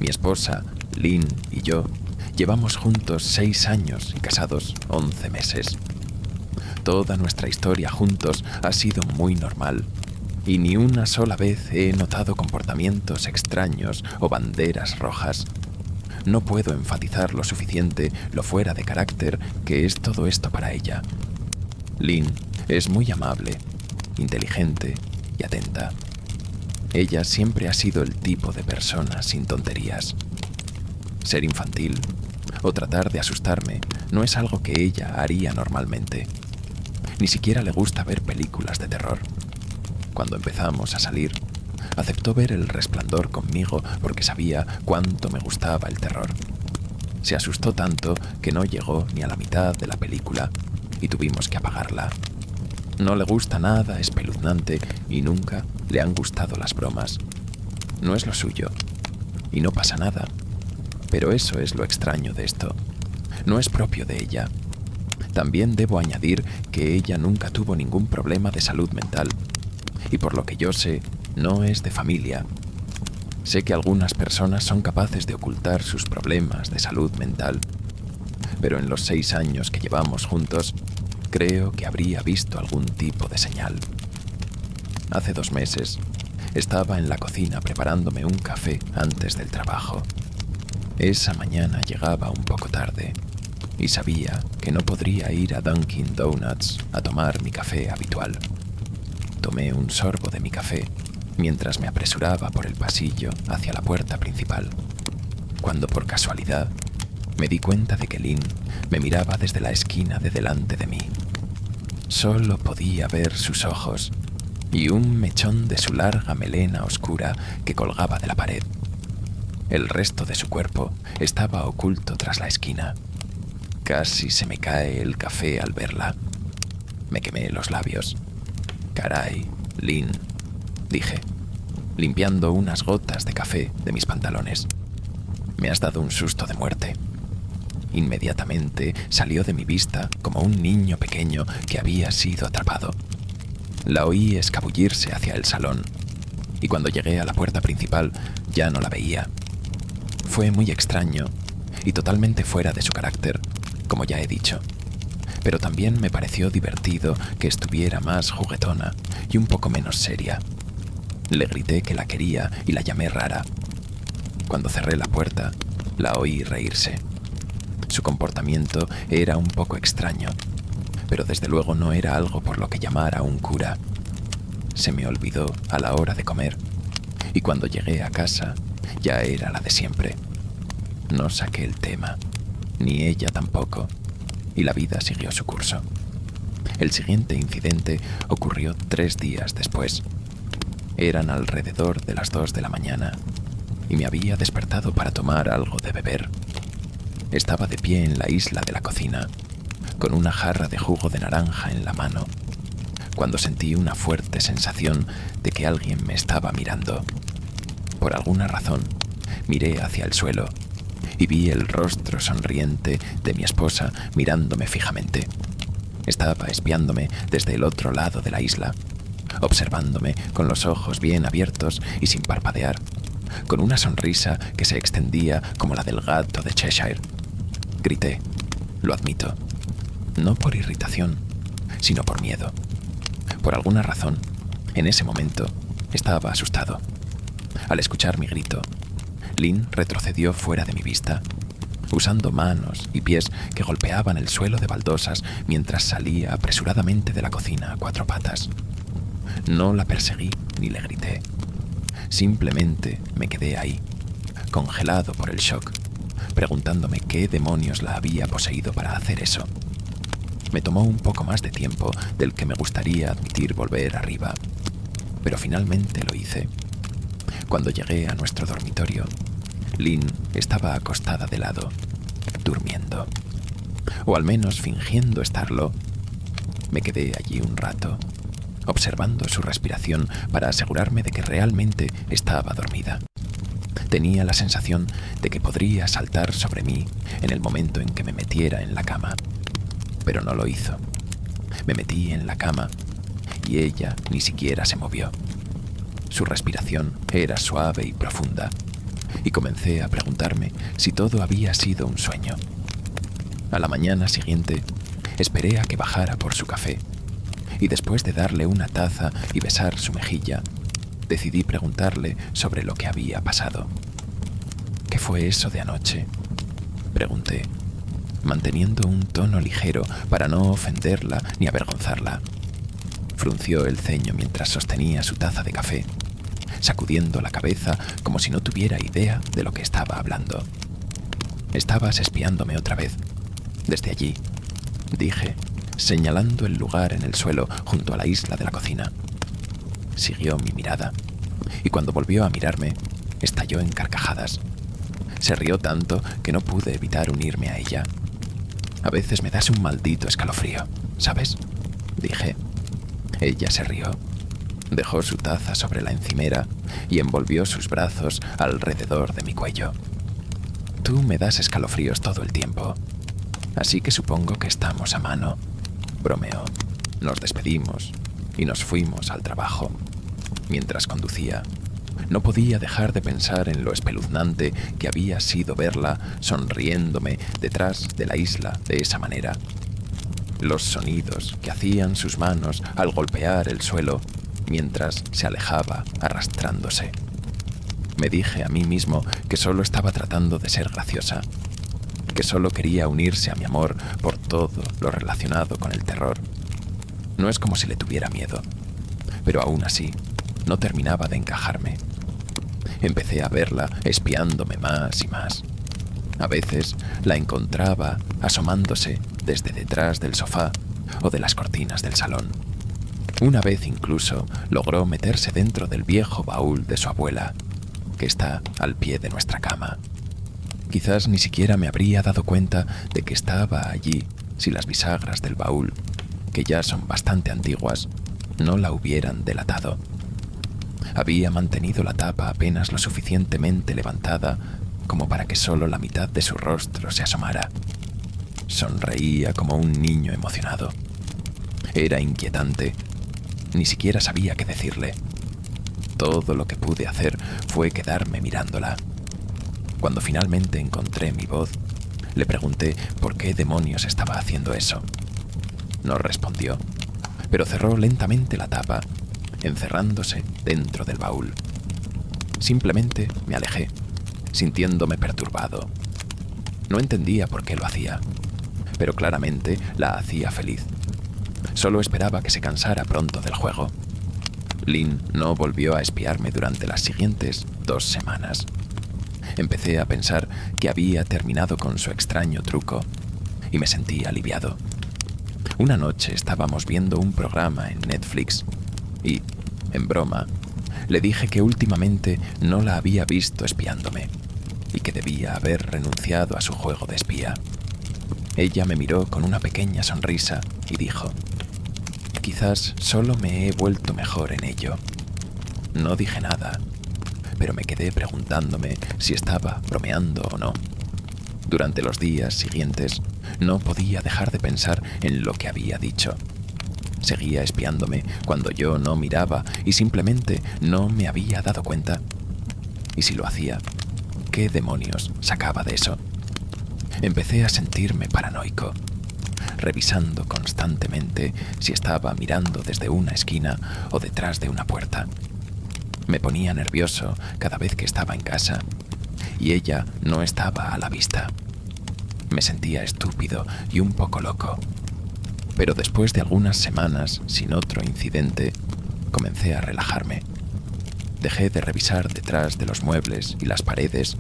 Mi esposa, Lynn, y yo llevamos juntos 6 años y casados 11 meses. Toda nuestra historia juntos ha sido muy normal y ni una sola vez he notado comportamientos extraños o banderas rojas. No puedo enfatizar lo suficiente lo fuera de carácter que es todo esto para ella. Lynn es muy amable, inteligente y atenta. Ella siempre ha sido el tipo de persona sin tonterías. Ser infantil o tratar de asustarme no es algo que ella haría normalmente. Ni siquiera le gusta ver películas de terror. Cuando empezamos a salir, aceptó ver El Resplandor conmigo porque sabía cuánto me gustaba el terror. Se asustó tanto que no llegó ni a la mitad de la película y tuvimos que apagarla. No le gusta nada espeluznante y nunca le han gustado las bromas. No es lo suyo y no pasa nada. Pero eso es lo extraño de esto. No es propio de ella. También debo añadir que ella nunca tuvo ningún problema de salud mental. Y por lo que yo sé, no es de familia. Sé que algunas personas son capaces de ocultar sus problemas de salud mental. Pero en los 6 años que llevamos juntos, creo que habría visto algún tipo de señal. Hace 2 meses, estaba en la cocina preparándome un café antes del trabajo. Esa mañana llegaba un poco tarde y sabía que no podría ir a Dunkin' Donuts a tomar mi café habitual. Tomé un sorbo de mi café mientras me apresuraba por el pasillo hacia la puerta principal, cuando por casualidad me di cuenta de que Lynn me miraba desde la esquina de delante de mí. Solo podía ver sus ojos y un mechón de su larga melena oscura que colgaba de la pared. El resto de su cuerpo estaba oculto tras la esquina. Casi se me cae el café al verla. Me quemé los labios. «Caray, Lynn», dije, limpiando unas gotas de café de mis pantalones. «Me has dado un susto de muerte». Inmediatamente salió de mi vista como un niño pequeño que había sido atrapado. La oí escabullirse hacia el salón, y cuando llegué a la puerta principal ya no la veía. Fue muy extraño y totalmente fuera de su carácter, como ya he dicho. Pero también me pareció divertido que estuviera más juguetona y un poco menos seria. Le grité que la quería y la llamé rara. Cuando cerré la puerta, la oí reírse. Su comportamiento era un poco extraño, pero desde luego no era algo por lo que llamar a un cura. Se me olvidó a la hora de comer, y cuando llegué a casa ya era la de siempre. No saqué el tema, ni ella tampoco, y la vida siguió su curso. El siguiente incidente ocurrió 3 días después. Eran alrededor de las 2 de la mañana, y me había despertado para tomar algo de beber. Estaba de pie en la isla de la cocina, con una jarra de jugo de naranja en la mano, cuando sentí una fuerte sensación de que alguien me estaba mirando. Por alguna razón, miré hacia el suelo y vi el rostro sonriente de mi esposa mirándome fijamente. Estaba espiándome desde el otro lado de la isla, observándome con los ojos bien abiertos y sin parpadear, con una sonrisa que se extendía como la del gato de Cheshire. Grité, lo admito, no por irritación, sino por miedo. Por alguna razón, en ese momento, estaba asustado. Al escuchar mi grito, Lynn retrocedió fuera de mi vista, usando manos y pies que golpeaban el suelo de baldosas mientras salía apresuradamente de la cocina a 4 patas. No la perseguí ni le grité. Simplemente me quedé ahí, congelado por el shock, preguntándome qué demonios la había poseído para hacer eso. Me tomó un poco más de tiempo del que me gustaría admitir volver arriba, pero finalmente lo hice. Cuando llegué a nuestro dormitorio, Lynn estaba acostada de lado, durmiendo, o al menos fingiendo estarlo. Me quedé allí un rato, observando su respiración para asegurarme de que realmente estaba dormida. Tenía la sensación de que podría saltar sobre mí en el momento en que me metiera en la cama, pero no lo hizo. Me metí en la cama y ella ni siquiera se movió. Su respiración era suave y profunda, y comencé a preguntarme si todo había sido un sueño. A la mañana siguiente, esperé a que bajara por su café, y después de darle una taza y besar su mejilla, decidí preguntarle sobre lo que había pasado. ¿Qué fue eso de anoche?, pregunté, manteniendo un tono ligero para no ofenderla ni avergonzarla. Frunció el ceño mientras sostenía su taza de café, sacudiendo la cabeza como si no tuviera idea de lo que estaba hablando. «Estabas espiándome otra vez, desde allí», dije, señalando el lugar en el suelo junto a la isla de la cocina. Siguió mi mirada, y cuando volvió a mirarme, estalló en carcajadas. Se rió tanto que no pude evitar unirme a ella. «A veces me das un maldito escalofrío, ¿sabes?», dije. Ella se rió. Dejó su taza sobre la encimera y envolvió sus brazos alrededor de mi cuello. «Tú me das escalofríos todo el tiempo, así que supongo que estamos a mano», bromeó. Nos despedimos y nos fuimos al trabajo. Mientras conducía, no podía dejar de pensar en lo espeluznante que había sido verla sonriéndome detrás de la isla de esa manera. Los sonidos que hacían sus manos al golpear el suelo mientras se alejaba arrastrándose. Me dije a mí mismo que solo estaba tratando de ser graciosa, que solo quería unirse a mi amor por todo lo relacionado con el terror. No es como si le tuviera miedo, pero aún así no terminaba de encajarme. Empecé a verla espiándome más y más. A veces la encontraba asomándose desde detrás del sofá o de las cortinas del salón. Una vez incluso logró meterse dentro del viejo baúl de su abuela, que está al pie de nuestra cama. Quizás ni siquiera me habría dado cuenta de que estaba allí si las bisagras del baúl, que ya son bastante antiguas, no la hubieran delatado. Había mantenido la tapa apenas lo suficientemente levantada como para que solo la mitad de su rostro se asomara. Sonreía como un niño emocionado. Era inquietante. Ni siquiera sabía qué decirle. Todo lo que pude hacer fue quedarme mirándola. Cuando finalmente encontré mi voz, le pregunté por qué demonios estaba haciendo eso. No respondió, pero cerró lentamente la tapa, encerrándose dentro del baúl. Simplemente me alejé, sintiéndome perturbado. No entendía por qué lo hacía, pero claramente la hacía feliz. Solo esperaba que se cansara pronto del juego. Lynn no volvió a espiarme durante las siguientes 2 semanas. Empecé a pensar que había terminado con su extraño truco y me sentí aliviado. Una noche estábamos viendo un programa en Netflix y, en broma, le dije que últimamente no la había visto espiándome y que debía haber renunciado a su juego de espía. Ella me miró con una pequeña sonrisa y dijo: «Quizás solo me he vuelto mejor en ello». No dije nada, pero me quedé preguntándome si estaba bromeando o no. Durante los días siguientes no podía dejar de pensar en lo que había dicho. Seguía espiándome cuando yo no miraba y simplemente no me había dado cuenta. Y si lo hacía, ¿qué demonios sacaba de eso? Empecé a sentirme paranoico, revisando constantemente si estaba mirando desde una esquina o detrás de una puerta. Me ponía nervioso cada vez que estaba en casa y ella no estaba a la vista. Me sentía estúpido y un poco loco. Pero después de algunas semanas sin otro incidente, comencé a relajarme. Dejé de revisar detrás de los muebles y las paredes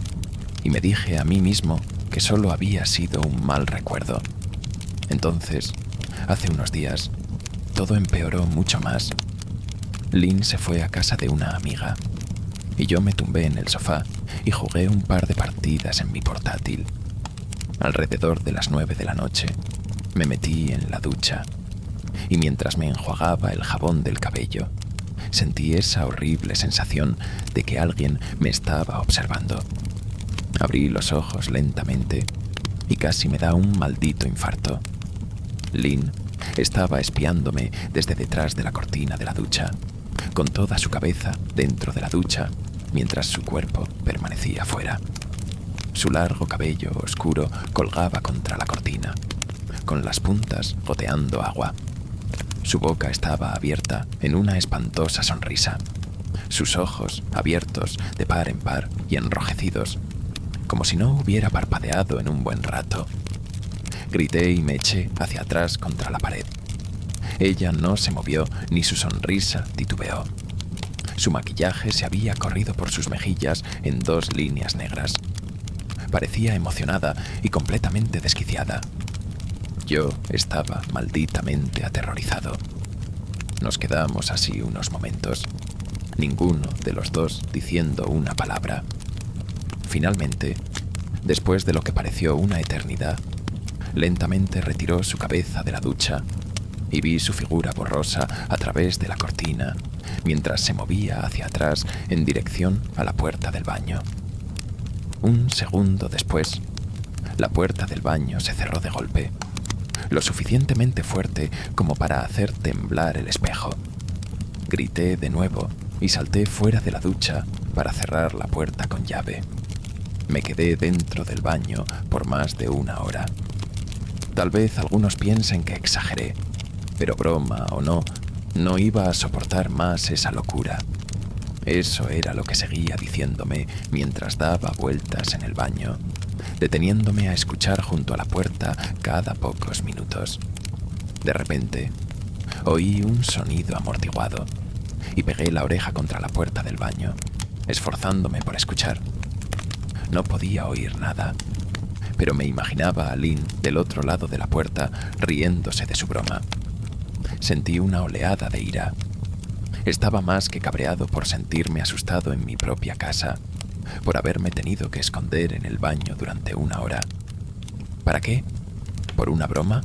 y me dije a mí mismo que solo había sido un mal recuerdo. Entonces, hace unos días, todo empeoró mucho más. Lynn se fue a casa de una amiga y yo me tumbé en el sofá y jugué un par de partidas en mi portátil. Alrededor de las 9 de la noche, me metí en la ducha y mientras me enjuagaba el jabón del cabello, sentí esa horrible sensación de que alguien me estaba observando. Abrí los ojos lentamente y casi me da un maldito infarto. Lynn estaba espiándome desde detrás de la cortina de la ducha, con toda su cabeza dentro de la ducha mientras su cuerpo permanecía fuera. Su largo cabello oscuro colgaba contra la cortina, con las puntas goteando agua. Su boca estaba abierta en una espantosa sonrisa. Sus ojos abiertos de par en par y enrojecidos, como si no hubiera parpadeado en un buen rato. Grité y me eché hacia atrás contra la pared. Ella no se movió ni su sonrisa titubeó. Su maquillaje se había corrido por sus mejillas en 2 líneas negras. Parecía emocionada y completamente desquiciada. Yo estaba malditamente aterrorizado. Nos quedamos así unos momentos, ninguno de los dos diciendo una palabra. Finalmente, después de lo que pareció una eternidad, lentamente retiró su cabeza de la ducha y vi su figura borrosa a través de la cortina mientras se movía hacia atrás en dirección a la puerta del baño. Un segundo después, la puerta del baño se cerró de golpe, lo suficientemente fuerte como para hacer temblar el espejo. Grité de nuevo y salté fuera de la ducha para cerrar la puerta con llave. Me quedé dentro del baño por más de 1 hora. Tal vez algunos piensen que exageré, pero broma o no, no iba a soportar más esa locura. Eso era lo que seguía diciéndome mientras daba vueltas en el baño, deteniéndome a escuchar junto a la puerta cada pocos minutos. De repente, oí un sonido amortiguado y pegué la oreja contra la puerta del baño, esforzándome por escuchar. No podía oír nada, pero me imaginaba a Lynn del otro lado de la puerta riéndose de su broma. Sentí una oleada de ira. Estaba más que cabreado por sentirme asustado en mi propia casa, por haberme tenido que esconder en el baño durante 1 hora. ¿Para qué? ¿Por una broma?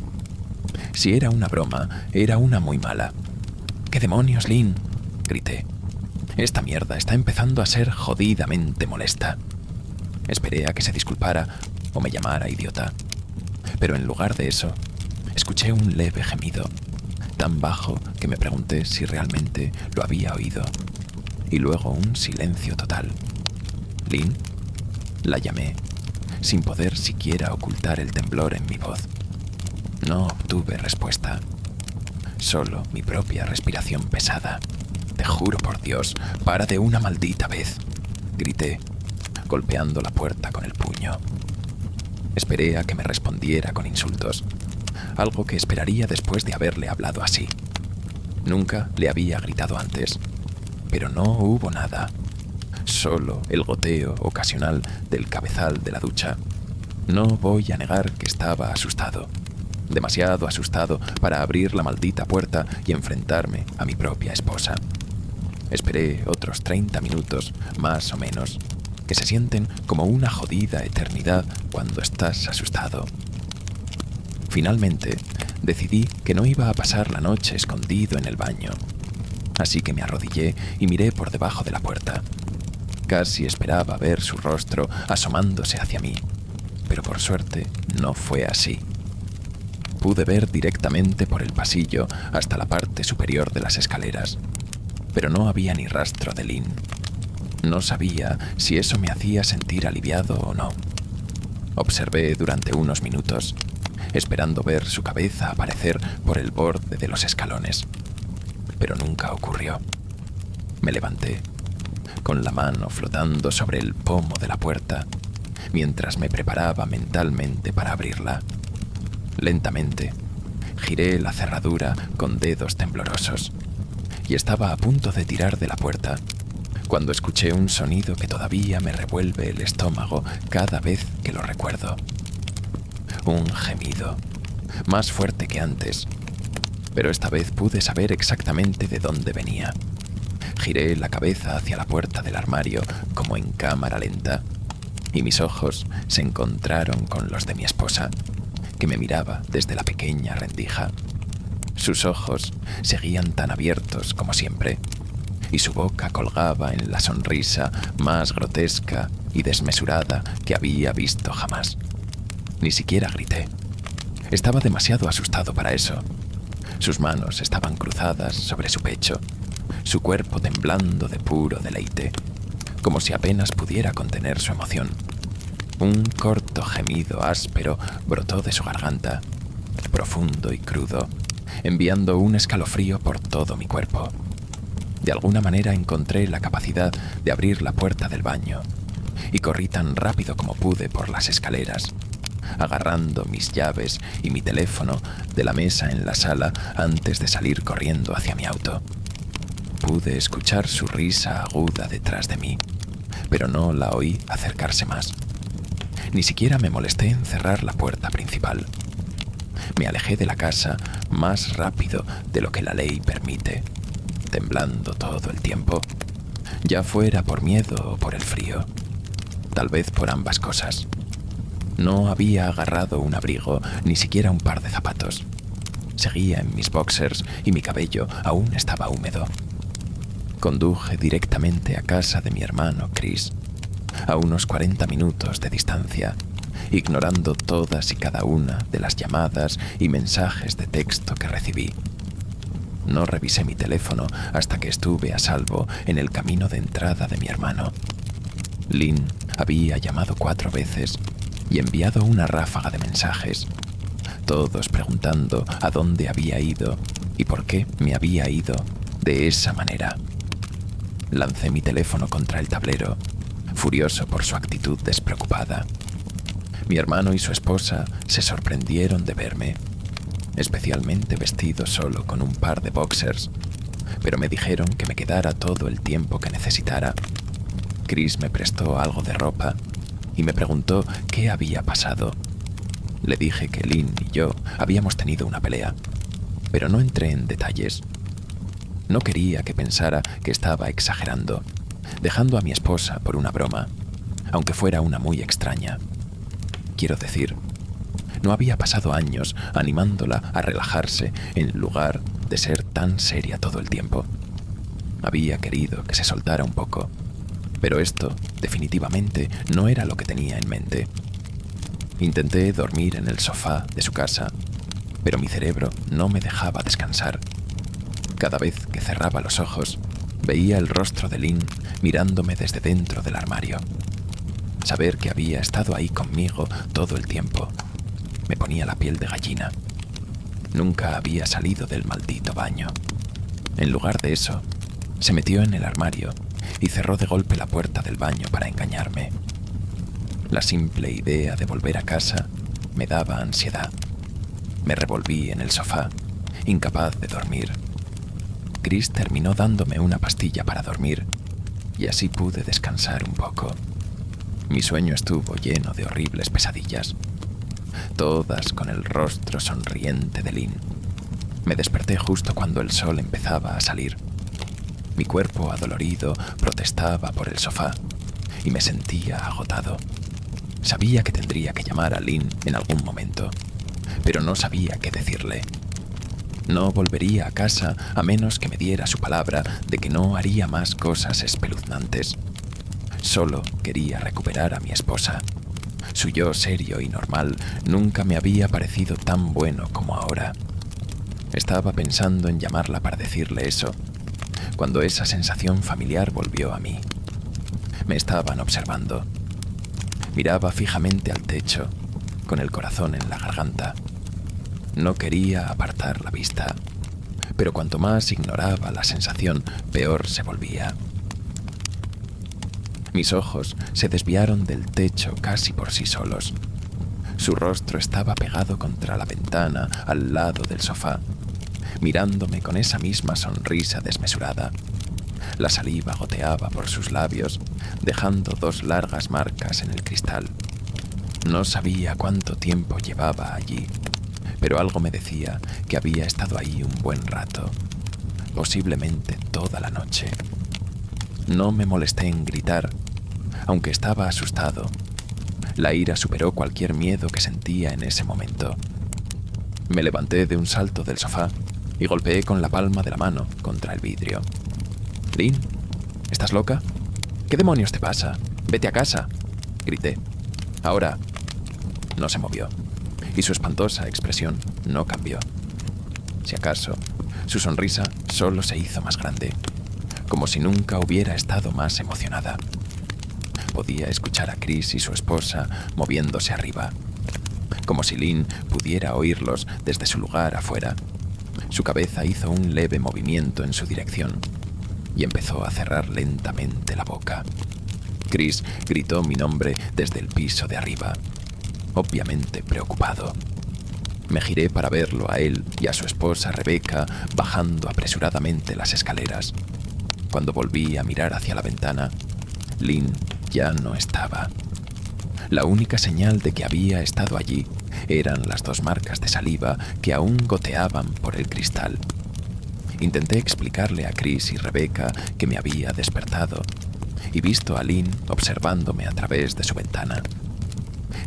Si era una broma, era una muy mala. ¿Qué demonios, Lynn?, grité. Esta mierda está empezando a ser jodidamente molesta. Esperé a que se disculpara o me llamara idiota. Pero en lugar de eso, escuché un leve gemido, tan bajo que me pregunté si realmente lo había oído. Y luego un silencio total. ¿Lynn? La llamé, sin poder siquiera ocultar el temblor en mi voz. No obtuve respuesta. Solo mi propia respiración pesada. Te juro por Dios, para de una maldita vez, grité, golpeando la puerta con el puño. Esperé a que me respondiera con insultos, algo que esperaría después de haberle hablado así. Nunca le había gritado antes, pero no hubo nada, solo el goteo ocasional del cabezal de la ducha. No voy a negar que estaba asustado, demasiado asustado para abrir la maldita puerta y enfrentarme a mi propia esposa. Esperé otros 30 minutos, más o menos, que se sienten como una jodida eternidad cuando estás asustado. Finalmente, decidí que no iba a pasar la noche escondido en el baño, así que me arrodillé y miré por debajo de la puerta. Casi esperaba ver su rostro asomándose hacia mí, pero por suerte no fue así. Pude ver directamente por el pasillo hasta la parte superior de las escaleras, pero no había ni rastro de Lynn. No sabía si eso me hacía sentir aliviado o no. Observé durante unos minutos, esperando ver su cabeza aparecer por el borde de los escalones, pero nunca ocurrió. Me levanté, con la mano flotando sobre el pomo de la puerta, mientras me preparaba mentalmente para abrirla. Lentamente, giré la cerradura con dedos temblorosos y estaba a punto de tirar de la puerta cuando escuché un sonido que todavía me revuelve el estómago cada vez que lo recuerdo. Un gemido, más fuerte que antes, pero esta vez pude saber exactamente de dónde venía. Giré la cabeza hacia la puerta del armario como en cámara lenta y mis ojos se encontraron con los de mi esposa, que me miraba desde la pequeña rendija. Sus ojos seguían tan abiertos como siempre, y su boca colgaba en la sonrisa más grotesca y desmesurada que había visto jamás. Ni siquiera grité. Estaba demasiado asustado para eso. Sus manos estaban cruzadas sobre su pecho, su cuerpo temblando de puro deleite, como si apenas pudiera contener su emoción. Un corto gemido áspero brotó de su garganta, profundo y crudo, enviando un escalofrío por todo mi cuerpo. De alguna manera encontré la capacidad de abrir la puerta del baño y corrí tan rápido como pude por las escaleras, agarrando mis llaves y mi teléfono de la mesa en la sala antes de salir corriendo hacia mi auto. Pude escuchar su risa aguda detrás de mí, pero no la oí acercarse más. Ni siquiera me molesté en cerrar la puerta principal. Me alejé de la casa más rápido de lo que la ley permite, temblando todo el tiempo, ya fuera por miedo o por el frío, tal vez por ambas cosas. No había agarrado un abrigo, ni siquiera un par de zapatos. Seguía en mis boxers y mi cabello aún estaba húmedo. Conduje directamente a casa de mi hermano Chris, a unos 40 minutos de distancia, ignorando todas y cada una de las llamadas y mensajes de texto que recibí. No revisé mi teléfono hasta que estuve a salvo en el camino de entrada de mi hermano. Lynn había llamado 4 veces y enviado una ráfaga de mensajes, todos preguntando a dónde había ido y por qué me había ido de esa manera. Lancé mi teléfono contra el tablero, furioso por su actitud despreocupada. Mi hermano y su esposa se sorprendieron de verme, especialmente vestido solo con un par de boxers, pero me dijeron que me quedara todo el tiempo que necesitara. Chris me prestó algo de ropa y me preguntó qué había pasado. Le dije que Lynn y yo habíamos tenido una pelea, pero no entré en detalles. No quería que pensara que estaba exagerando, dejando a mi esposa por una broma, aunque fuera una muy extraña. Quiero decir, no había pasado años animándola a relajarse en lugar de ser tan seria todo el tiempo. Había querido que se soltara un poco, pero esto definitivamente no era lo que tenía en mente. Intenté dormir en el sofá de su casa, pero mi cerebro no me dejaba descansar. Cada vez que cerraba los ojos, veía el rostro de Lynn mirándome desde dentro del armario. Saber que había estado ahí conmigo todo el tiempo me ponía la piel de gallina. Nunca había salido del maldito baño. En lugar de eso, se metió en el armario y cerró de golpe la puerta del baño para engañarme. La simple idea de volver a casa me daba ansiedad. Me revolví en el sofá, incapaz de dormir. Chris terminó dándome una pastilla para dormir y así pude descansar un poco. Mi sueño estuvo lleno de horribles pesadillas, todas con el rostro sonriente de Lynn. Me desperté justo cuando el sol empezaba a salir. Mi cuerpo adolorido protestaba por el sofá y me sentía agotado. Sabía que tendría que llamar a Lynn en algún momento, pero no sabía qué decirle. No volvería a casa a menos que me diera su palabra de que no haría más cosas espeluznantes. Solo quería recuperar a mi esposa. Su yo serio y normal nunca me había parecido tan bueno como ahora. Estaba pensando en llamarla para decirle eso, cuando esa sensación familiar volvió a mí. Me estaban observando. Miraba fijamente al techo, con el corazón en la garganta. No quería apartar la vista, pero cuanto más ignoraba la sensación, peor se volvía. Mis ojos se desviaron del techo casi por sí solos. Su rostro estaba pegado contra la ventana al lado del sofá, mirándome con esa misma sonrisa desmesurada. La saliva goteaba por sus labios, dejando 2 largas marcas en el cristal. No sabía cuánto tiempo llevaba allí, pero algo me decía que había estado ahí un buen rato, posiblemente toda la noche. No me molesté en gritar, aunque estaba asustado. La ira superó cualquier miedo que sentía en ese momento. Me levanté de un salto del sofá y golpeé con la palma de la mano contra el vidrio. «Lynn, ¿estás loca? ¿Qué demonios te pasa? Vete a casa», grité. «Ahora». No se movió, y su espantosa expresión no cambió. Si acaso, su sonrisa solo se hizo más grande, como si nunca hubiera estado más emocionada. podía escuchar a Chris y su esposa moviéndose arriba, como si Lynn pudiera oírlos desde su lugar afuera. Su cabeza hizo un leve movimiento en su dirección y empezó a cerrar lentamente la boca. Chris gritó mi nombre desde el piso de arriba, obviamente preocupado. Me giré para verlo a él y a su esposa Rebecca bajando apresuradamente las escaleras. Cuando volví a mirar hacia la ventana, Lynn ya no estaba. La única señal de que había estado allí eran las 2 marcas de saliva que aún goteaban por el cristal. Intenté explicarle a Chris y Rebecca que me había despertado y visto a Lynn observándome a través de su ventana.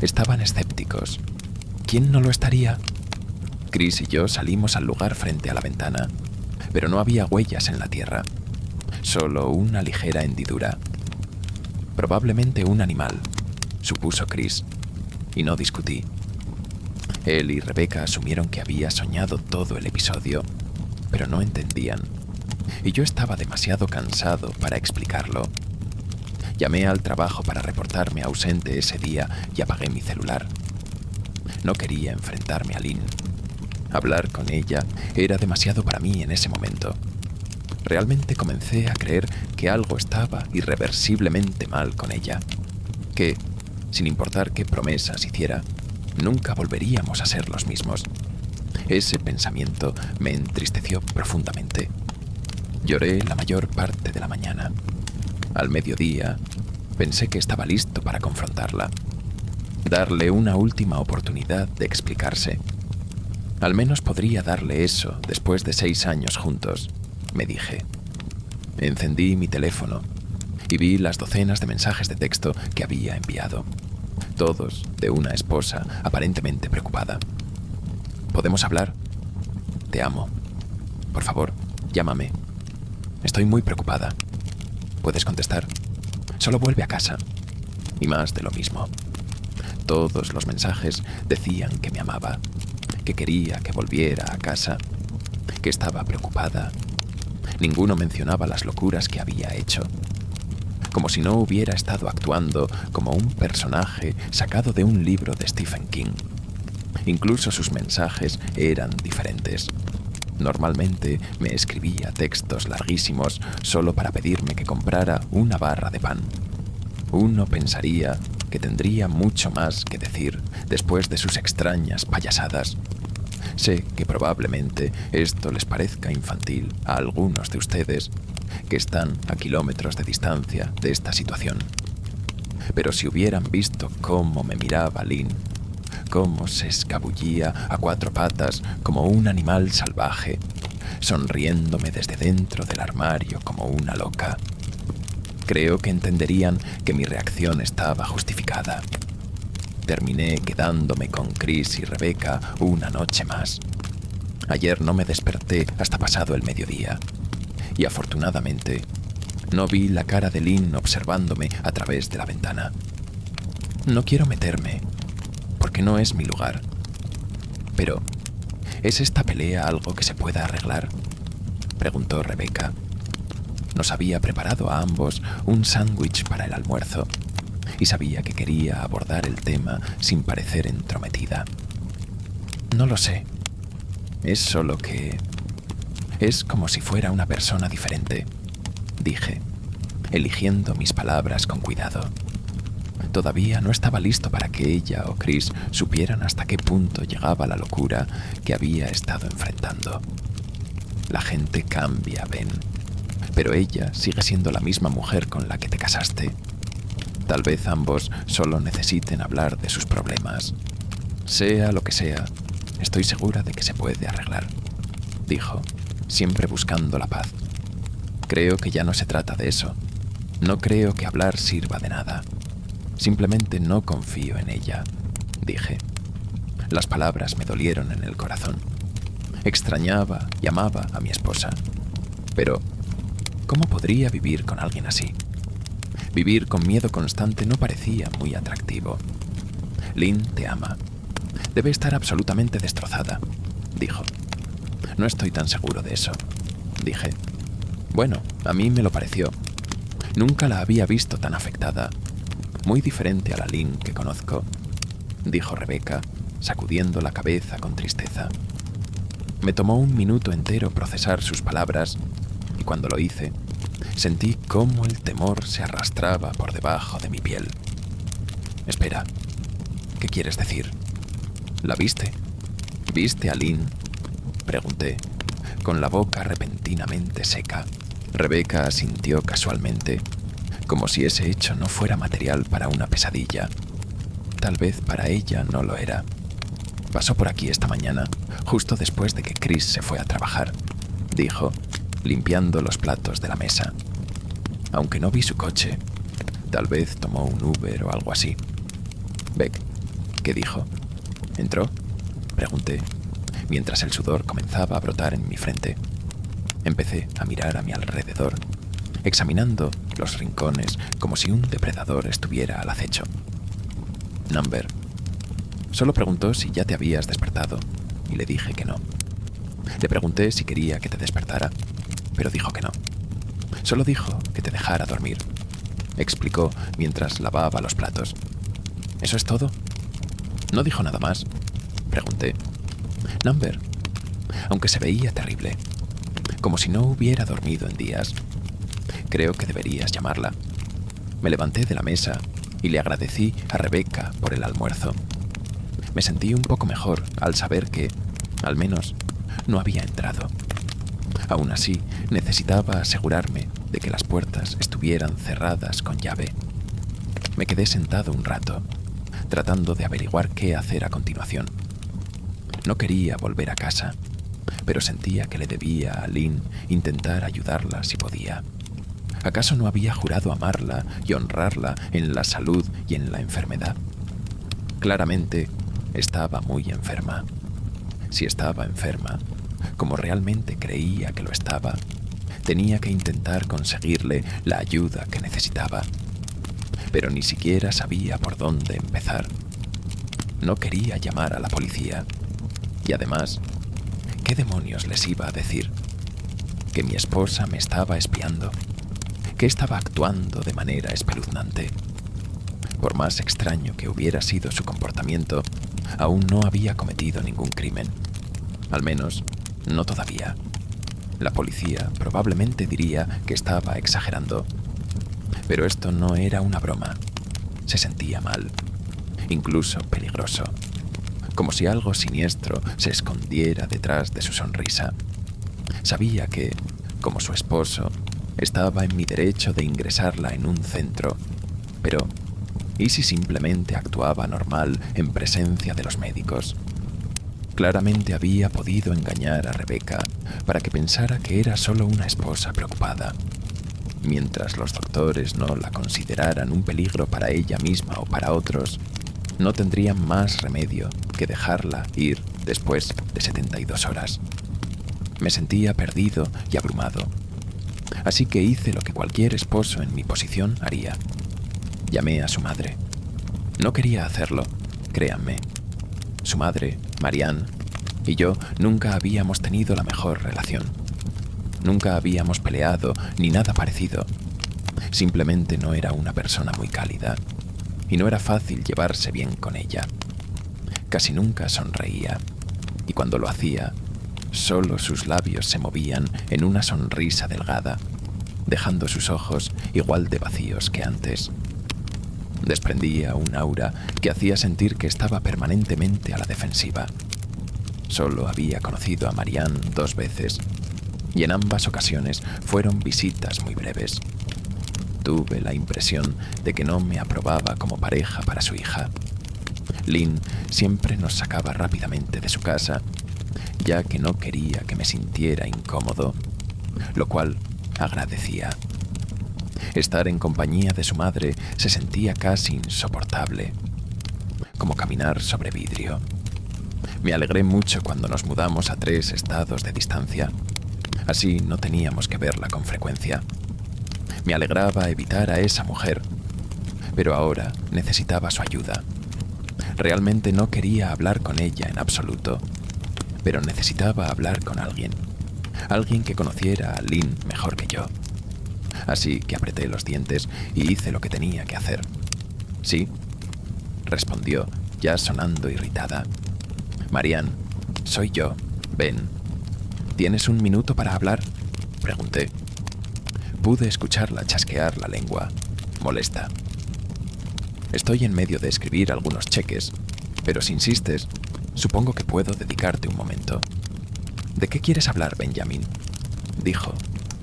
Estaban escépticos. ¿Quién no lo estaría? Chris y yo salimos al lugar frente a la ventana, pero no había huellas en la tierra, solo una ligera hendidura. Probablemente un animal, supuso Chris, y no discutí. Él y Rebecca asumieron que había soñado todo el episodio, pero no entendían, y yo estaba demasiado cansado para explicarlo. Llamé al trabajo para reportarme ausente ese día y apagué mi celular. No quería enfrentarme a Lynn. Hablar con ella era demasiado para mí en ese momento. Realmente comencé a creer que algo estaba irreversiblemente mal con ella, que, sin importar qué promesas hiciera, nunca volveríamos a ser los mismos. Ese pensamiento me entristeció profundamente. Lloré la mayor parte de la mañana. Al mediodía, pensé que estaba listo para confrontarla, darle una última oportunidad de explicarse. Al menos podría darle eso después de 6 años juntos, me dije. Encendí mi teléfono y vi las docenas de mensajes de texto que había enviado, todos de una esposa aparentemente preocupada. ¿Podemos hablar? Te amo. Por favor, llámame. Estoy muy preocupada. ¿Puedes contestar? Solo vuelve a casa. Y más de lo mismo. Todos los mensajes decían que me amaba, que quería que volviera a casa, que estaba preocupada. Ninguno mencionaba las locuras que había hecho, como si no hubiera estado actuando como un personaje sacado de un libro de Stephen King. Incluso sus mensajes eran diferentes. Normalmente me escribía textos larguísimos solo para pedirme que comprara una barra de pan. Uno pensaría que tendría mucho más que decir después de sus extrañas payasadas. Sé que probablemente esto les parezca infantil a algunos de ustedes que están a kilómetros de distancia de esta situación. Pero si hubieran visto cómo me miraba Lynn, cómo se escabullía a 4 patas como un animal salvaje, sonriéndome desde dentro del armario como una loca, creo que entenderían que mi reacción estaba justificada. Terminé quedándome con Chris y Rebecca una noche más. Ayer no me desperté hasta pasado el mediodía, y afortunadamente no vi la cara de Lynn observándome a través de la ventana. No quiero meterme, porque no es mi lugar. Pero, ¿es esta pelea algo que se pueda arreglar?, preguntó Rebecca. Nos había preparado a ambos un sándwich para el almuerzo, y sabía que quería abordar el tema sin parecer entrometida. No lo sé. Es solo que... es como si fuera una persona diferente, dije, eligiendo mis palabras con cuidado. Todavía no estaba listo para que ella o Chris supieran hasta qué punto llegaba la locura que había estado enfrentando. La gente cambia, Ben, pero ella sigue siendo la misma mujer con la que te casaste. Tal vez ambos solo necesiten hablar de sus problemas. Sea lo que sea, estoy segura de que se puede arreglar, dijo, siempre buscando la paz. Creo que ya no se trata de eso. No creo que hablar sirva de nada. Simplemente no confío en ella, dije. Las palabras me dolieron en el corazón. Extrañaba y amaba a mi esposa. Pero, ¿cómo podría vivir con alguien así? Vivir con miedo constante no parecía muy atractivo. Lynn te ama. Debe estar absolutamente destrozada, dijo. No estoy tan seguro de eso, dije. Bueno, a mí me lo pareció. Nunca la había visto tan afectada, muy diferente a la Lynn que conozco, dijo Rebecca, sacudiendo la cabeza con tristeza. Me tomó un minuto entero procesar sus palabras y cuando lo hice, sentí cómo el temor se arrastraba por debajo de mi piel. Espera, ¿qué quieres decir? ¿La viste? ¿Viste a Lynn? Pregunté, con la boca repentinamente seca. Rebecca asintió casualmente, como si ese hecho no fuera material para una pesadilla. Tal vez para ella no lo era. Pasó por aquí esta mañana, justo después de que Chris se fue a trabajar, dijo, limpiando los platos de la mesa. Aunque no vi su coche, tal vez tomó un Uber o algo así. Beck, ¿qué dijo? ¿Entró? Pregunté, mientras el sudor comenzaba a brotar en mi frente. Empecé a mirar a mi alrededor, examinando los rincones como si un depredador estuviera al acecho. Number. Solo preguntó si ya te habías despertado, y le dije que no. Le pregunté si quería que te despertara, pero dijo que no. Solo dijo que te dejara dormir, explicó mientras lavaba los platos. ¿Eso es todo? ¿No dijo nada más? Pregunté. Number, aunque se veía terrible, como si no hubiera dormido en días. Creo que deberías llamarla. Me levanté de la mesa y le agradecí a Rebecca por el almuerzo. Me sentí un poco mejor al saber que, al menos, no había entrado. Aún así, necesitaba asegurarme de que las puertas estuvieran cerradas con llave. Me quedé sentado un rato, tratando de averiguar qué hacer a continuación. No quería volver a casa, pero sentía que le debía a Lynn intentar ayudarla si podía. ¿Acaso no había jurado amarla y honrarla en la salud y en la enfermedad? Claramente, estaba muy enferma. Si estaba enferma, como realmente creía que lo estaba, tenía que intentar conseguirle la ayuda que necesitaba. Pero ni siquiera sabía por dónde empezar. No quería llamar a la policía. Y además, ¿qué demonios les iba a decir? ¿Que mi esposa me estaba espiando? ¿Que estaba actuando de manera espeluznante? Por más extraño que hubiera sido su comportamiento, aún no había cometido ningún crimen. Al menos, no todavía. La policía probablemente diría que estaba exagerando. Pero esto no era una broma. Se sentía mal, incluso peligroso, como si algo siniestro se escondiera detrás de su sonrisa. Sabía que, como su esposo, estaba en mi derecho de ingresarla en un centro, pero ¿y si simplemente actuaba normal en presencia de los médicos? Claramente había podido engañar a Rebecca para que pensara que era solo una esposa preocupada, mientras los doctores no la consideraran un peligro para ella misma o para otros. No tendrían más remedio que dejarla ir después de 72 horas. Me sentía perdido y abrumado, así que hice lo que cualquier esposo en mi posición haría. Llamé a su madre. No quería hacerlo, créanme. Su madre, Marianne, y yo nunca habíamos tenido la mejor relación. Nunca habíamos peleado ni nada parecido. Simplemente no era una persona muy cálida y no era fácil llevarse bien con ella. Casi nunca sonreía y cuando lo hacía, solo sus labios se movían en una sonrisa delgada, dejando sus ojos igual de vacíos que antes. Desprendía un aura que hacía sentir que estaba permanentemente a la defensiva. Solo había conocido a Marianne 2 veces, y en ambas ocasiones fueron visitas muy breves. Tuve la impresión de que no me aprobaba como pareja para su hija. Lynn siempre nos sacaba rápidamente de su casa, ya que no quería que me sintiera incómodo, lo cual agradecía. Estar en compañía de su madre se sentía casi insoportable, como caminar sobre vidrio. Me alegré mucho cuando nos mudamos a 3 estados de distancia. Así no teníamos que verla con frecuencia. Me alegraba evitar a esa mujer, pero ahora necesitaba su ayuda. Realmente no quería hablar con ella en absoluto, pero necesitaba hablar con alguien que conociera a Lynn mejor que yo. Así que apreté los dientes y hice lo que tenía que hacer. Sí, respondió, ya sonando irritada. Marianne, soy yo. Ven. ¿Tienes un minuto para hablar? Pregunté. Pude escucharla chasquear la lengua, molesta. Estoy en medio de escribir algunos cheques, pero si insistes, supongo que puedo dedicarte un momento. ¿De qué quieres hablar, Benjamin?, dijo,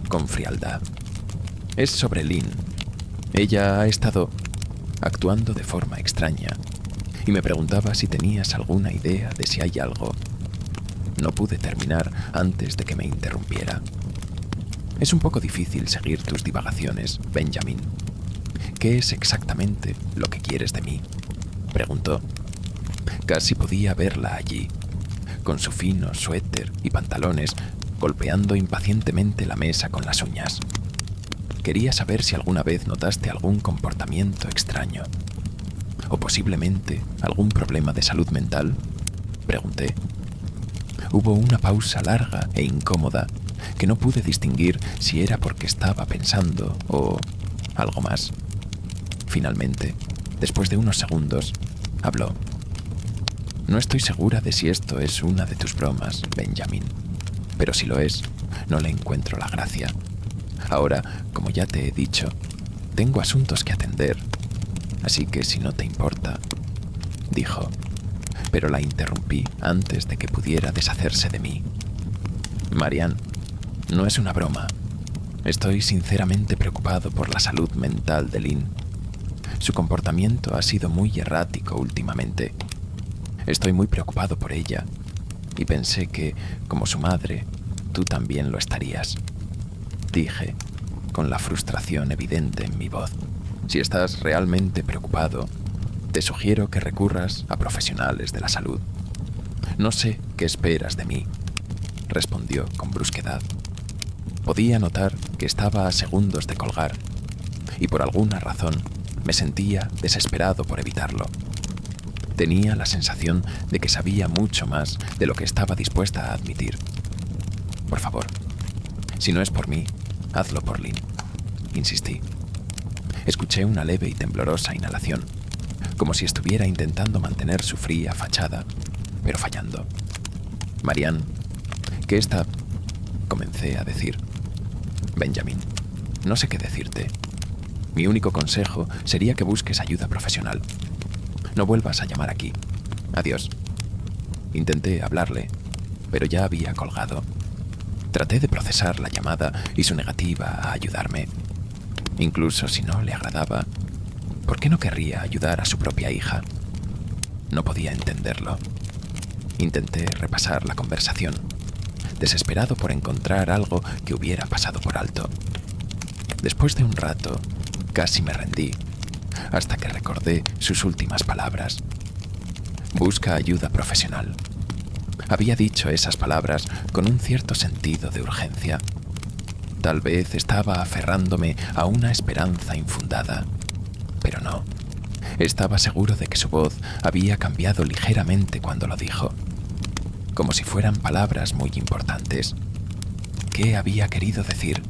con frialdad. Es sobre Lynn. Ella ha estado actuando de forma extraña y me preguntaba si tenías alguna idea de si hay algo. No pude terminar antes de que me interrumpiera. Es un poco difícil seguir tus divagaciones, Benjamin. ¿Qué es exactamente lo que quieres de mí?, preguntó. Casi podía verla allí, con su fino suéter y pantalones, golpeando impacientemente la mesa con las uñas. Quería saber si alguna vez notaste algún comportamiento extraño. ¿O posiblemente algún problema de salud mental?, pregunté. Hubo una pausa larga e incómoda que no pude distinguir si era porque estaba pensando o algo más. Finalmente, después de unos segundos, habló. No estoy segura de si esto es una de tus bromas, Benjamin, pero si lo es, no le encuentro la gracia. Ahora, como ya te he dicho, tengo asuntos que atender, así que si no te importa, dijo, pero la interrumpí antes de que pudiera deshacerse de mí. Marianne, no es una broma. Estoy sinceramente preocupado por la salud mental de Lynn. Su comportamiento ha sido muy errático últimamente. Estoy muy preocupado por ella y pensé que, como su madre, tú también lo estarías. Dije, con la frustración evidente en mi voz. Si estás realmente preocupado, te sugiero que recurras a profesionales de la salud. No sé qué esperas de mí, respondió con brusquedad. Podía notar que estaba a segundos de colgar y por alguna razón me sentía desesperado por evitarlo. Tenía la sensación de que sabía mucho más de lo que estaba dispuesta a admitir. Por favor, si no es por mí, hazlo por Lynn, insistí. Escuché una leve y temblorosa inhalación, como si estuviera intentando mantener su fría fachada, pero fallando. Marianne, ¿qué está...? Comencé a decir. Benjamin, no sé qué decirte. Mi único consejo sería que busques ayuda profesional. No vuelvas a llamar aquí. Adiós. Intenté hablarle, pero ya había colgado. Traté de procesar la llamada y su negativa a ayudarme. Incluso si no le agradaba, ¿por qué no querría ayudar a su propia hija? No podía entenderlo. Intenté repasar la conversación, desesperado por encontrar algo que hubiera pasado por alto. Después de un rato, casi me rendí, hasta que recordé sus últimas palabras. Busca ayuda profesional. Había dicho esas palabras con un cierto sentido de urgencia. Tal vez estaba aferrándome a una esperanza infundada, pero no. Estaba seguro de que su voz había cambiado ligeramente cuando lo dijo, como si fueran palabras muy importantes. ¿Qué había querido decir?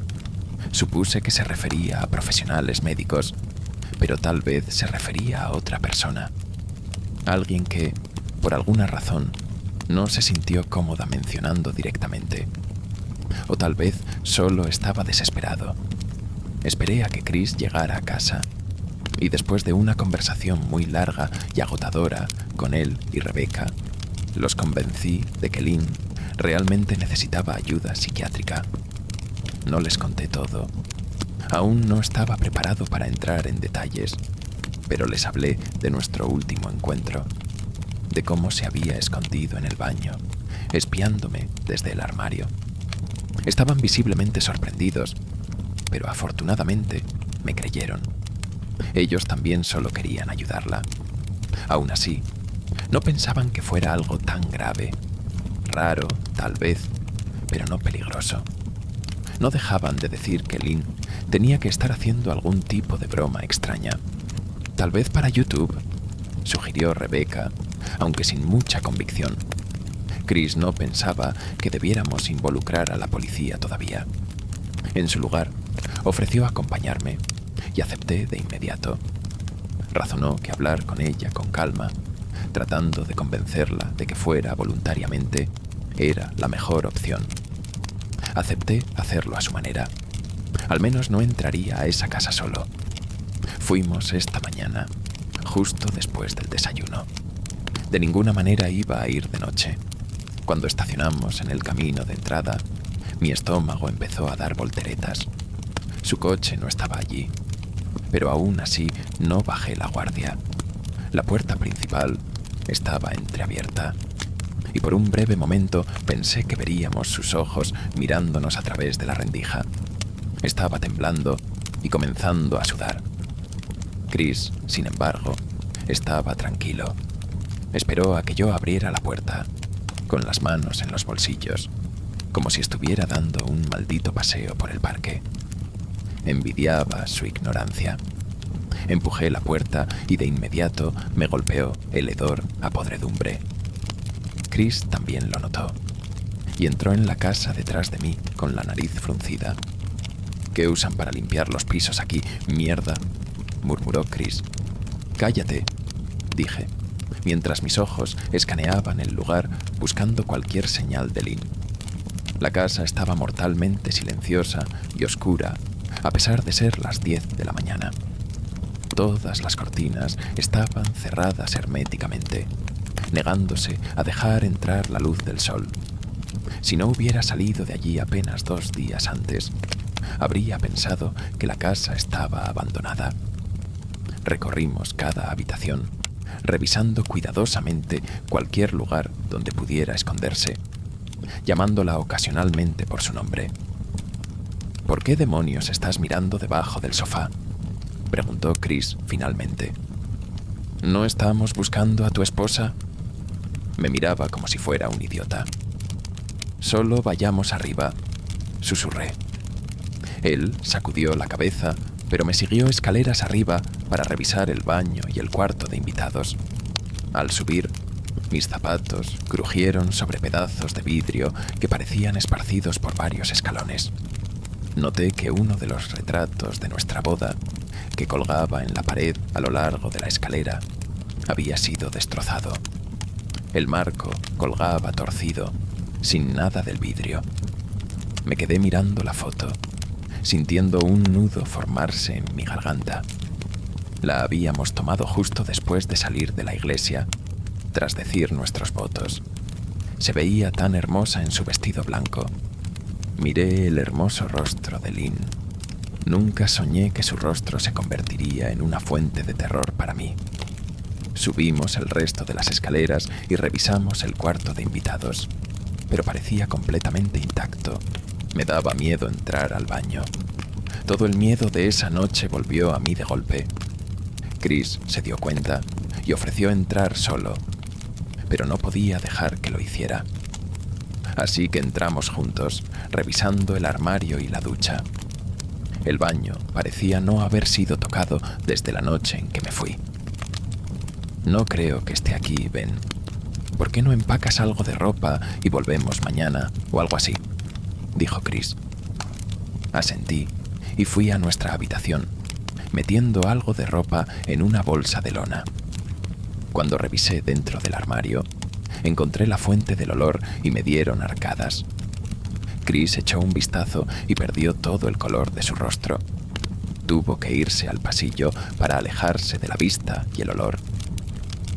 Supuse que se refería a profesionales médicos, pero tal vez se refería a otra persona. Alguien que, por alguna razón, no se sintió cómoda mencionando directamente. O tal vez solo estaba desesperado. Esperé a que Chris llegara a casa, y después de una conversación muy larga y agotadora con él y Rebecca, los convencí de que Lynn realmente necesitaba ayuda psiquiátrica. No les conté todo. Aún no estaba preparado para entrar en detalles, pero les hablé de nuestro último encuentro, de cómo se había escondido en el baño, espiándome desde el armario. Estaban visiblemente sorprendidos, pero afortunadamente me creyeron. Ellos también solo querían ayudarla. Aún así, no pensaban que fuera algo tan grave. Raro, tal vez, pero no peligroso. No dejaban de decir que Lynn tenía que estar haciendo algún tipo de broma extraña. Tal vez para YouTube, sugirió Rebecca, aunque sin mucha convicción. Chris no pensaba que debiéramos involucrar a la policía todavía. En su lugar, ofreció acompañarme y acepté de inmediato. Razonó que hablar con ella con calma, tratando de convencerla de que fuera voluntariamente, era la mejor opción. Acepté hacerlo a su manera. Al menos no entraría a esa casa solo. Fuimos esta mañana, justo después del desayuno. De ninguna manera iba a ir de noche. Cuando estacionamos en el camino de entrada, mi estómago empezó a dar volteretas. Su coche no estaba allí, pero aún así no bajé la guardia. La puerta principal estaba entreabierta, y por un breve momento pensé que veríamos sus ojos mirándonos a través de la rendija. Estaba temblando y comenzando a sudar. Chris, sin embargo, estaba tranquilo. Esperó a que yo abriera la puerta, con las manos en los bolsillos, como si estuviera dando un maldito paseo por el parque. Envidiaba su ignorancia. Empujé la puerta y de inmediato me golpeó el hedor a podredumbre. Chris también lo notó, y entró en la casa detrás de mí con la nariz fruncida. ¿Qué usan para limpiar los pisos aquí, mierda?, murmuró Chris. «Cállate», dije, mientras mis ojos escaneaban el lugar buscando cualquier señal de Lynn. La casa estaba mortalmente silenciosa y oscura, a pesar de ser las 10 de la mañana. Todas las cortinas estaban cerradas herméticamente, negándose a dejar entrar la luz del sol. Si no hubiera salido de allí apenas 2 días antes, habría pensado que la casa estaba abandonada. Recorrimos cada habitación, revisando cuidadosamente cualquier lugar donde pudiera esconderse, llamándola ocasionalmente por su nombre. «¿Por qué demonios estás mirando debajo del sofá?», preguntó Chris finalmente. «¿No estamos buscando a tu esposa?». Me miraba como si fuera un idiota. «Solo vayamos arriba», susurré. Él sacudió la cabeza, pero me siguió escaleras arriba para revisar el baño y el cuarto de invitados. Al subir, mis zapatos crujieron sobre pedazos de vidrio que parecían esparcidos por varios escalones. Noté que uno de los retratos de nuestra boda, que colgaba en la pared a lo largo de la escalera, había sido destrozado. El marco colgaba torcido, sin nada del vidrio. Me quedé mirando la foto, sintiendo un nudo formarse en mi garganta. La habíamos tomado justo después de salir de la iglesia, tras decir nuestros votos. Se veía tan hermosa en su vestido blanco. Miré el hermoso rostro de Lynn. Nunca soñé que su rostro se convertiría en una fuente de terror para mí. Subimos el resto de las escaleras y revisamos el cuarto de invitados, pero parecía completamente intacto. Me daba miedo entrar al baño. Todo el miedo de esa noche volvió a mí de golpe. Chris se dio cuenta y ofreció entrar solo, pero no podía dejar que lo hiciera. Así que entramos juntos, revisando el armario y la ducha. El baño parecía no haber sido tocado desde la noche en que me fui. «No creo que esté aquí, Ben. ¿Por qué no empacas algo de ropa y volvemos mañana o algo así?», dijo Chris. Asentí y fui a nuestra habitación, metiendo algo de ropa en una bolsa de lona. Cuando revisé dentro del armario, encontré la fuente del olor y me dieron arcadas. Chris echó un vistazo y perdió todo el color de su rostro. Tuvo que irse al pasillo para alejarse de la vista y el olor.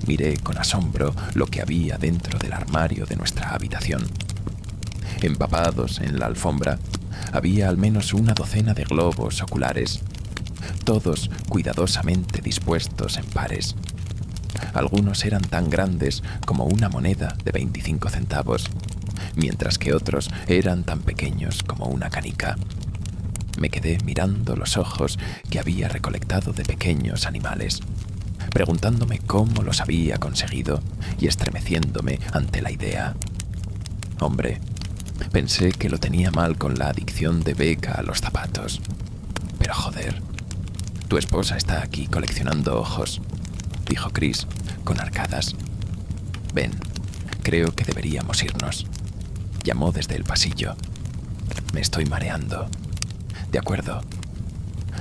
Miré con asombro lo que había dentro del armario de nuestra habitación. Empapados en la alfombra, había al menos una docena de globos oculares, todos cuidadosamente dispuestos en pares. Algunos eran tan grandes como una moneda de 25 centavos, mientras que otros eran tan pequeños como una canica. Me quedé mirando los ojos que había recolectado de pequeños animales, preguntándome cómo los había conseguido y estremeciéndome ante la idea. Hombre, pensé que lo tenía mal con la adicción de Becca a los zapatos. Pero joder, tu esposa está aquí coleccionando ojos, dijo Chris con arcadas. Ven, creo que deberíamos irnos, llamó desde el pasillo. Me estoy mareando. De acuerdo.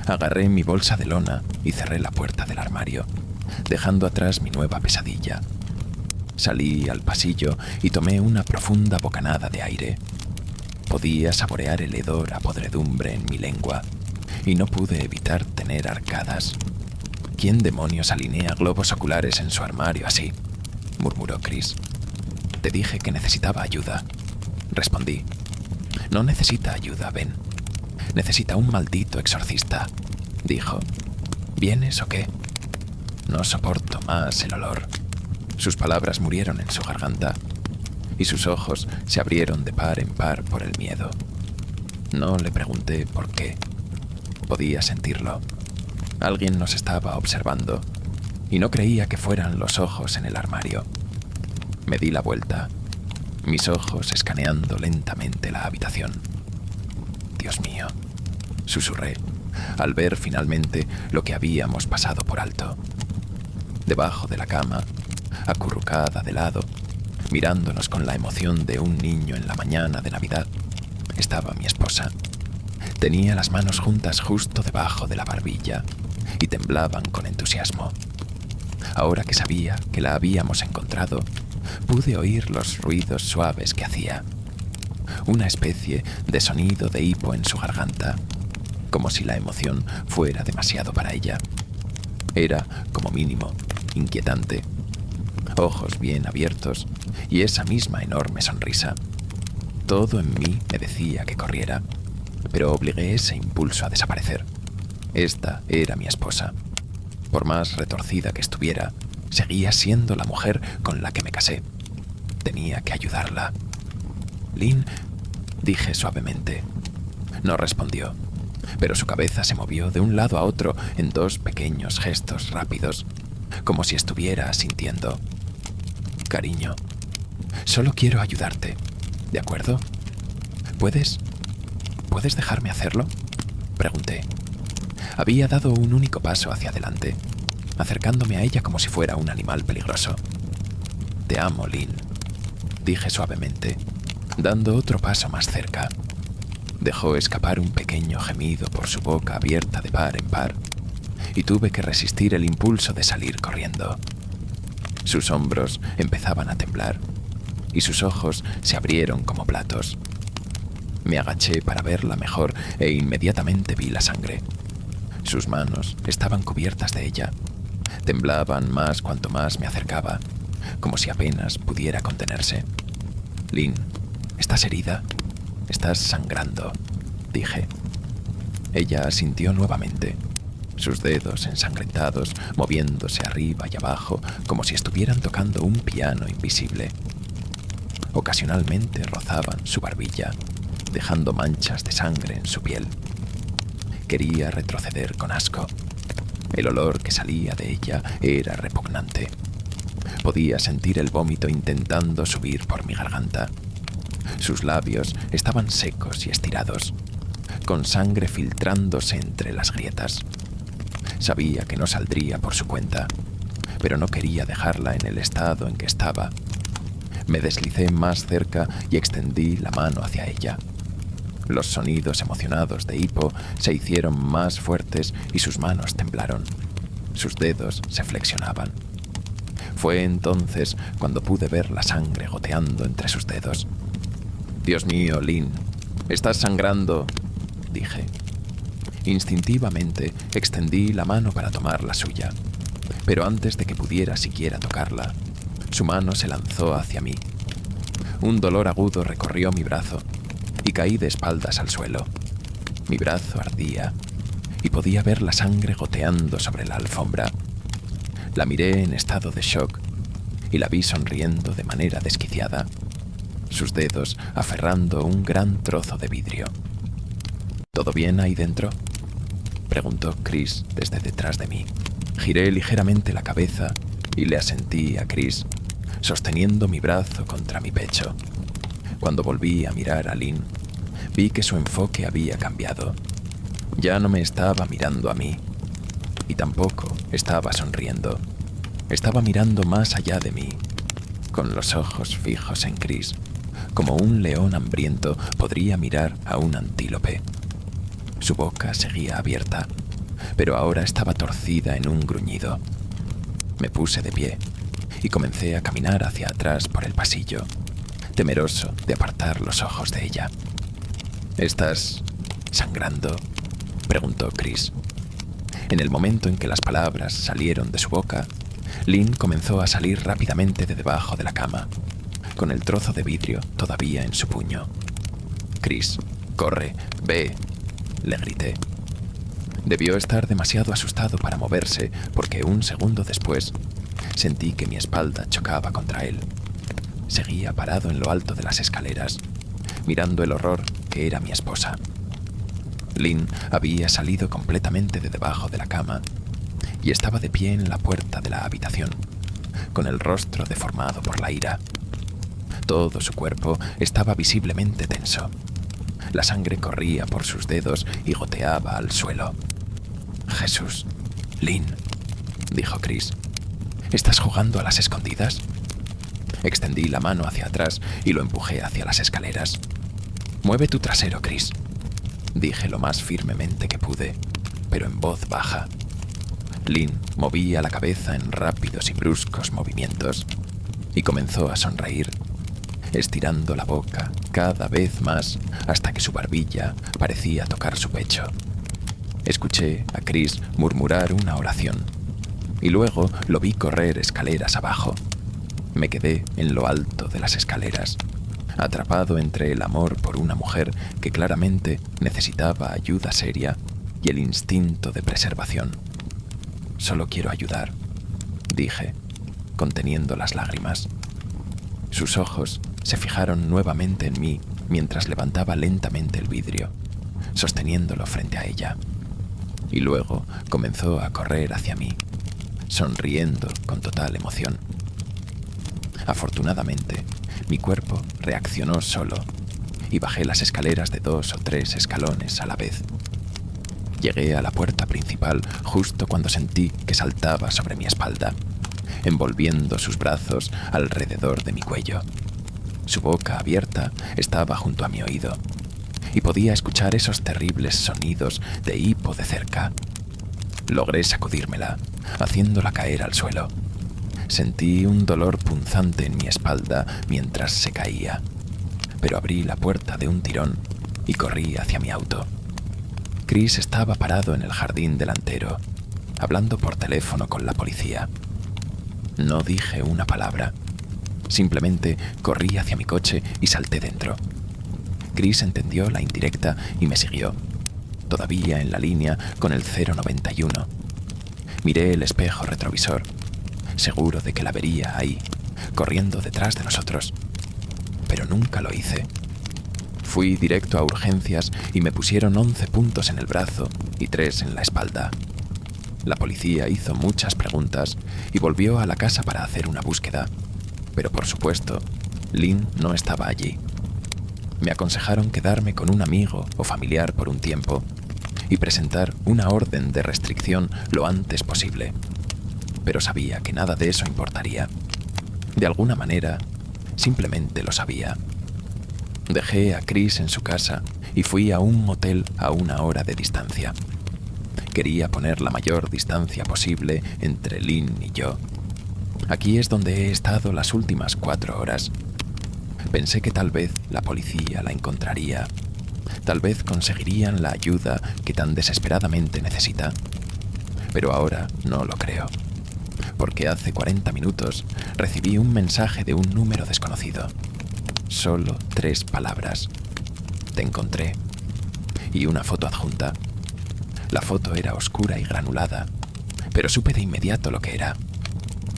Agarré mi bolsa de lona y cerré la puerta del armario, dejando atrás mi nueva pesadilla. Salí al pasillo y tomé una profunda bocanada de aire. Podía saborear el hedor a podredumbre en mi lengua y no pude evitar tener arcadas. ¿Quién demonios alinea globos oculares en su armario así?, murmuró Chris. Te dije que necesitaba ayuda, respondí. No necesita ayuda, Ben. Necesita un maldito exorcista, dijo. ¿Vienes o qué? No soporto más el olor. Sus palabras murieron en su garganta y sus ojos se abrieron de par en par por el miedo. No le pregunté por qué. Podía sentirlo. Alguien nos estaba observando y no creía que fueran los ojos en el armario. Me di la vuelta, mis ojos escaneando lentamente la habitación. Dios mío, susurré, al ver finalmente lo que habíamos pasado por alto. Debajo de la cama, acurrucada de lado, mirándonos con la emoción de un niño en la mañana de Navidad, estaba mi esposa. Tenía las manos juntas justo debajo de la barbilla y temblaban con entusiasmo. Ahora que sabía que la habíamos encontrado, pude oír los ruidos suaves que hacía. Una especie de sonido de hipo en su garganta, como si la emoción fuera demasiado para ella. Era, como mínimo, inquietante. Ojos bien abiertos y esa misma enorme sonrisa. Todo en mí me decía que corriera, pero obligué ese impulso a desaparecer. Esta era mi esposa. Por más retorcida que estuviera, seguía siendo la mujer con la que me casé. Tenía que ayudarla. Lynn, dije suavemente. No respondió, pero su cabeza se movió de un lado a otro en dos pequeños gestos rápidos, como si estuviera asintiendo. Cariño, solo quiero ayudarte, ¿de acuerdo? ¿Puedes dejarme hacerlo?, pregunté. Había dado un único paso hacia adelante, acercándome a ella como si fuera un animal peligroso. Te amo, Lynn, dije suavemente, dando otro paso más cerca. Dejó escapar un pequeño gemido por su boca abierta de par en par, y tuve que resistir el impulso de salir corriendo. Sus hombros empezaban a temblar, y sus ojos se abrieron como platos. Me agaché para verla mejor e inmediatamente vi la sangre. Sus manos estaban cubiertas de ella. Temblaban más cuanto más me acercaba, como si apenas pudiera contenerse. Lynn, ¿estás herida? Estás sangrando, dije. Ella asintió nuevamente, sus dedos ensangrentados moviéndose arriba y abajo como si estuvieran tocando un piano invisible. Ocasionalmente rozaban su barbilla, dejando manchas de sangre en su piel. Quería retroceder con asco. El olor que salía de ella era repugnante. Podía sentir el vómito intentando subir por mi garganta. Sus labios estaban secos y estirados, con sangre filtrándose entre las grietas. Sabía que no saldría por su cuenta, pero no quería dejarla en el estado en que estaba. Me deslicé más cerca y extendí la mano hacia ella. Los sonidos emocionados de hipo se hicieron más fuertes y sus manos temblaron. Sus dedos se flexionaban. Fue entonces cuando pude ver la sangre goteando entre sus dedos. Dios mío, Lynn, estás sangrando, dije. Instintivamente extendí la mano para tomar la suya, pero antes de que pudiera siquiera tocarla, su mano se lanzó hacia mí. Un dolor agudo recorrió mi brazo y caí de espaldas al suelo. Mi brazo ardía y podía ver la sangre goteando sobre la alfombra. La miré en estado de shock y la vi sonriendo de manera desquiciada, sus dedos aferrando un gran trozo de vidrio. ¿Todo bien ahí dentro?, preguntó Chris desde detrás de mí. Giré ligeramente la cabeza y le asentí a Chris, sosteniendo mi brazo contra mi pecho. Cuando volví a mirar a Lynn, vi que su enfoque había cambiado. Ya no me estaba mirando a mí, y tampoco estaba sonriendo. Estaba mirando más allá de mí, con los ojos fijos en Chris, como un león hambriento podría mirar a un antílope. Su boca seguía abierta, pero ahora estaba torcida en un gruñido. Me puse de pie y comencé a caminar hacia atrás por el pasillo, temeroso de apartar los ojos de ella. ¿Estás sangrando?, preguntó Chris. En el momento en que las palabras salieron de su boca, Lynn comenzó a salir rápidamente de debajo de la cama, con el trozo de vidrio todavía en su puño. «Chris, corre, ve», le grité. Debió estar demasiado asustado para moverse, porque un segundo después sentí que mi espalda chocaba contra él. Seguía parado en lo alto de las escaleras, mirando el horror que era mi esposa. Lynn había salido completamente de debajo de la cama y estaba de pie en la puerta de la habitación, con el rostro deformado por la ira. Todo su cuerpo estaba visiblemente tenso. La sangre corría por sus dedos y goteaba al suelo. «Jesús, Lynn», dijo Chris, «¿estás jugando a las escondidas?». Extendí la mano hacia atrás y lo empujé hacia las escaleras. «Mueve tu trasero, Chris», dije lo más firmemente que pude, pero en voz baja. Lynn movía la cabeza en rápidos y bruscos movimientos y comenzó a sonreír, estirando la boca cada vez más hasta que su barbilla parecía tocar su pecho. Escuché a Chris murmurar una oración y luego lo vi correr escaleras abajo. Me quedé en lo alto de las escaleras, atrapado entre el amor por una mujer que claramente necesitaba ayuda seria y el instinto de preservación. «Solo quiero ayudar», dije, conteniendo las lágrimas. Sus ojos se fijaron nuevamente en mí mientras levantaba lentamente el vidrio, sosteniéndolo frente a ella. Y luego comenzó a correr hacia mí, sonriendo con total emoción. Afortunadamente, mi cuerpo reaccionó solo y bajé las escaleras de 2 o 3 escalones a la vez. Llegué a la puerta principal justo cuando sentí que saltaba sobre mi espalda, envolviendo sus brazos alrededor de mi cuello. Su boca abierta estaba junto a mi oído y podía escuchar esos terribles sonidos de hipo de cerca. Logré sacudírmela, haciéndola caer al suelo. Sentí un dolor punzante en mi espalda mientras se caía, pero abrí la puerta de un tirón y corrí hacia mi auto. Chris estaba parado en el jardín delantero, hablando por teléfono con la policía. No dije una palabra. Simplemente corrí hacia mi coche y salté dentro. Chris entendió la indirecta y me siguió, todavía en la línea con el 091. Miré el espejo retrovisor, seguro de que la vería ahí, corriendo detrás de nosotros. Pero nunca lo hice. Fui directo a urgencias y me pusieron 11 puntos en el brazo y 3 en la espalda. La policía hizo muchas preguntas y volvió a la casa para hacer una búsqueda. Pero por supuesto, Lynn no estaba allí. Me aconsejaron quedarme con un amigo o familiar por un tiempo y presentar una orden de restricción lo antes posible. Pero sabía que nada de eso importaría. De alguna manera, simplemente lo sabía. Dejé a Chris en su casa y fui a un motel a 1 hora de distancia. Quería poner la mayor distancia posible entre Lynn y yo. Aquí es donde he estado las últimas 4 horas. Pensé que tal vez la policía la encontraría. Tal vez conseguirían la ayuda que tan desesperadamente necesita. Pero ahora no lo creo. Porque hace 40 minutos recibí un mensaje de un número desconocido. Solo 3 palabras. «Te encontré». Y una foto adjunta. La foto era oscura y granulada, pero supe de inmediato lo que era.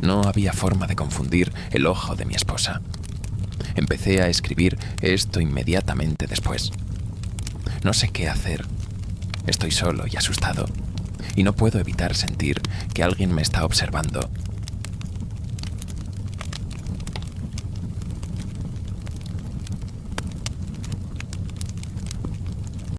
No había forma de confundir el ojo de mi esposa. Empecé a escribir esto inmediatamente después. No sé qué hacer. Estoy solo y asustado, y no puedo evitar sentir que alguien me está observando